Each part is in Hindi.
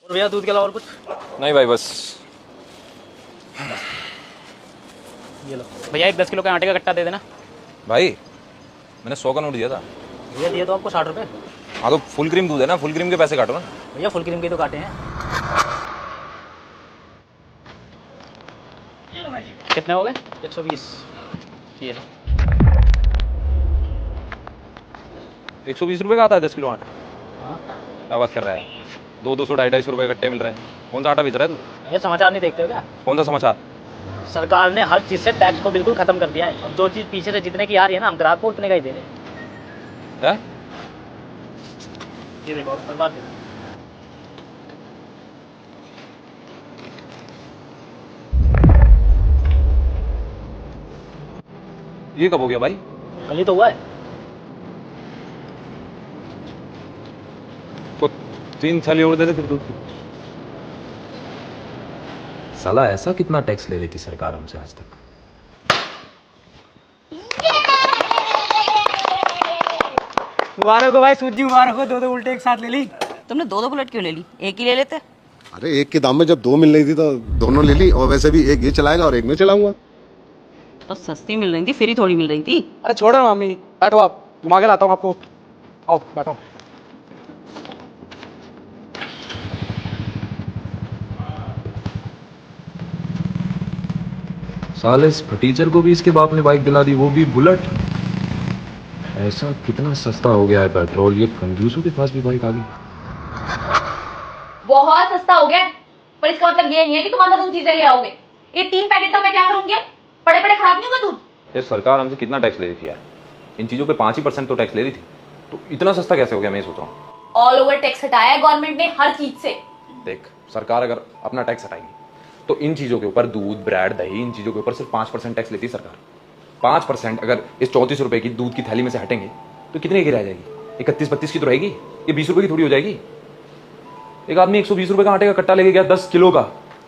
और भैया दूध के अलावा और कुछ? नहीं भाई बस। ये लो भैया, एक 10 किलो का आटे का कट्टा दे देना। भाई मैंने 100 का नोट दिया था। भैया दिए तो आपको 60 रुपये। हाँ तो फुल क्रीम दूध है ना, फुल क्रीम के पैसे काटो ना। भैया फुल क्रीम के तो काटे हैं। कितने हो गए? 120। ये लो। 120 रुपये का आता है 10 किलो आटा? हाँ क्या बात कर रहा है? 200 250 रुपये कट्टे मिल रहे हैं। कौन सा आटा बेच रहा है तू? ये समाचार नहीं देखते हो क्या? कौन सा समाचार? सरकार ने हर चीज़ से टैक्स को बिल्कुल खत्म कर दिया है। अब जो चीज़ पीछे से जितने की आ रही है ना, हम ग्राहक को उतने का ही दे रहे हैं। है? ये देखो बर्बाद दे रहे हैं। ये कब हो गया भाई? कल ही तो हुआ है। तो 3 छाली और दे दे फिर दूध की। साला ऐसा कितना टैक्स ले रही थी सरकार हमसे आज तक? मुबारक हो भाई सूजी, मुबारक हो। दो उल्टे एक साथ ले ली। तुमने दो बुलेट क्यों ले ली? एक ही ले लेते। अरे एक के दाम में जब दो मिल रही थी तो दोनों ले ली, और वैसे भी एक ये चलाएगा और एक मैं चलाऊंगा। तो सस्ती मिल रही थी, फ्री थोड़ी मिल रही थी। अरे छोड़ो मामी, बैठो आप, घुमा के लाता हूँ आपको। आओ बैठो। साले इस फटीचर को भी इसके बाप ने बाइक दिला दी, वो भी बुलेट। ऐसा कितना सस्ता हो गया है पेट्रोल, ये कंजूसों के पास भी बाइक आ गई। बहुत सस्ता हो गया है, पर इसका मतलब ये नहीं है कि तुम अंदर दूध चीजें ले आओगे। ये 3 पैकेट का मैं क्या करूंगी? पड़े पड़े खराब नहीं होगा दूध। ये सरकार हमसे कितना टैक्स ले रही थी यार? इन चीज़ों पे 5% तो टैक्स ले रही थी, तो इतना सस्ता कैसे हो गया मैं सोच रहा हूँ। ऑल ओवर टैक्स हटाया है गवर्नमेंट ने हर चीज से। देख, सरकार अगर अपना टैक्स हटाएगी तो इन चीज़ों के ऊपर, दूध ब्रेड दही, इन चीज़ों के ऊपर सिर्फ 5% टैक्स लेती है सरकार। 5% अगर इस 34 रुपए की दूध की थैली में से हटेंगे तो कितने की रह जाएगी? 31-32 की तो रहेगी। ये 20 रुपए की थोड़ी हो जाएगी। एक आदमी 120 रुपए का आटे का कट्टा लेके गया 10 किलो का,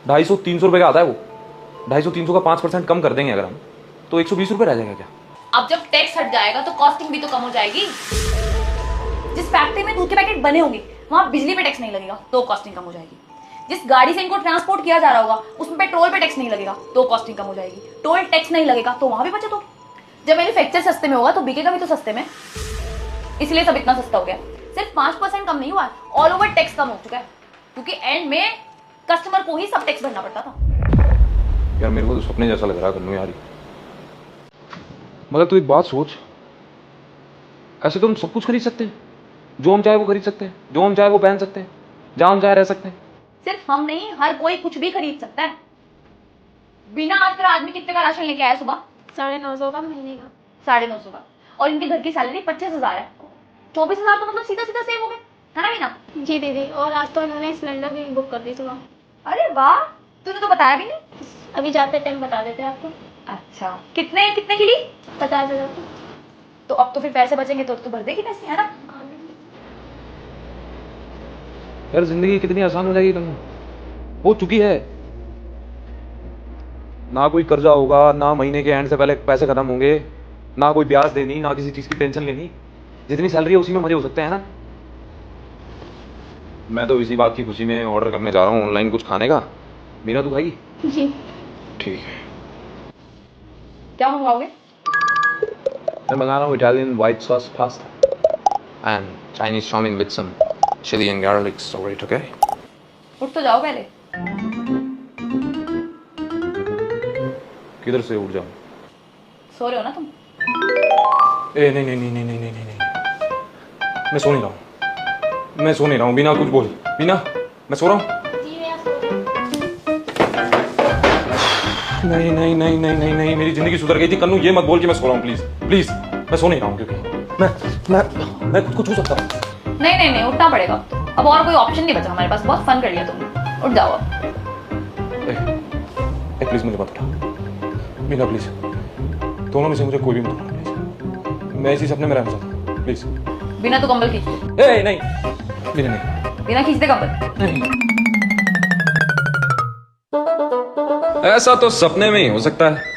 250-300 रुपए का आता है वो। 250-300 का 5% कम कर देंगे अगर हम, तो 120 रुपए रह जाएगा क्या? अब जब टैक्स हट जाएगा तो कॉस्टिंग भी तो कम हो जाएगी। जिस फैक्ट्री में दूध के पैकेट बने होंगे वहां बिजली पे टैक्स नहीं लगेगा तो कॉस्टिंग कम हो जाएगी। जिस गाड़ी से इनको ट्रांसपोर्ट किया जा रहा होगा उसमें पेट्रोल पे टैक्स नहीं लगेगा तो कॉस्टिंग कम हो जाएगी। टोल टैक्स नहीं लगेगा तो वहां भी बचत होगी। जब मैन्युफैक्चर सस्ते में होगा तो बिकेगा भी तो सस्ते में, इसलिए सब इतना सस्ता हो गया। सिर्फ 5% कम नहीं हुआ है, ऑल ओवर टैक्स कम हो चुका है, क्योंकि एंड में कस्टमर को ही सब टैक्स भरना पड़ता था। यार मेरे को तो सपने जैसा लग रहा है यार। मगर तू एक बात सोच, ऐसे तो हम सब कुछ खरीद सकते हैं। जो हम चाहे वो खरीद सकते हैं, जो हम चाहे वो पहन सकते हैं, जहां हम चाहे रह सकते हैं। सिर्फ हम नहीं, हर कोई कुछ भी खरीद सकता है। बिना आज का आदमी कितने का राशन लेके आया सुबह? 950 का महीने का। 950 का। और इनके घर की सैलरी 25,000 है। 24,000 तो मतलब सीधा सीधा सेव हो गए, है ना मीना? जी दीदी, और आज तो इन्होंने सिलेंडर भी बुक कर दी सुबह। अरे वाह, तूने तो बताया भी नहीं। अभी जाते टाइम बता देते आपको। अच्छा, कितने कितने की ली? 50,000 की। तो अब तो फिर पैसे बचेंगे तो भर देगी पैसे, है ना? यार जिंदगी कितनी आसान हो जाएगी, तुम हो चुकी है। ना कोई कर्जा होगा, ना महीने के एंड से पहले पैसे खत्म होंगे, ना कोई ब्याज देनी, ना किसी चीज की टेंशन लेनी। जितनी सैलरी है उसी में मजे हो सकते हैं ना। मैं तो इसी बात की खुशी में ऑर्डर करने जा रहा हूँ ऑनलाइन कुछ खाने का। मीना तू खाएगी? जी। ठीक है। क्या मंगवाओगे? मैं मंगा रहा हूँ Italian white sauce pasta and Chinese chowmein with some chilli and garlic salt. Okay, उठ तो जाओ पहले। किधर से उठ जाऊँ? सो रहे हो ना तुम? ए नहीं नहीं नहीं नहीं नहीं नहीं नहीं नहीं, मैं सो नहीं रहा हूँ, मैं सो नहीं रहा हूँ। बिना कुछ बोल, बिना मैं सो रहा हूँ। जी मैं सो रही हूँ। नहीं नहीं नहीं नहीं नहीं नहीं, मेरी जिंदगी सुधर गई थी कन्नू। ये मत बोल कि मैं सो रहा हूँ, प्लीज प्लीज। मैं सो नहीं रहा हूँ क्योंकि मैं खुद को छू सकता हूँ। नहीं नहीं नहीं, उठना पड़ेगा अब। और कोई ऑप्शन नहीं बचा हमारे पास। बहुत फन कर लिया तुमने, उठ जाओ अब। प्लीज मुझे मत उठा मीना, प्लीज। दोनों में से मुझे कोई भी मत उठा प्लीज। मैं इसी सपने में रहना चाहता हूँ, प्लीज। बिना तो कंबल खींच दे। नहीं मीना नहीं, बिना खींच दे कंबल। नहीं। ऐसा तो सपने में ही हो सकता है।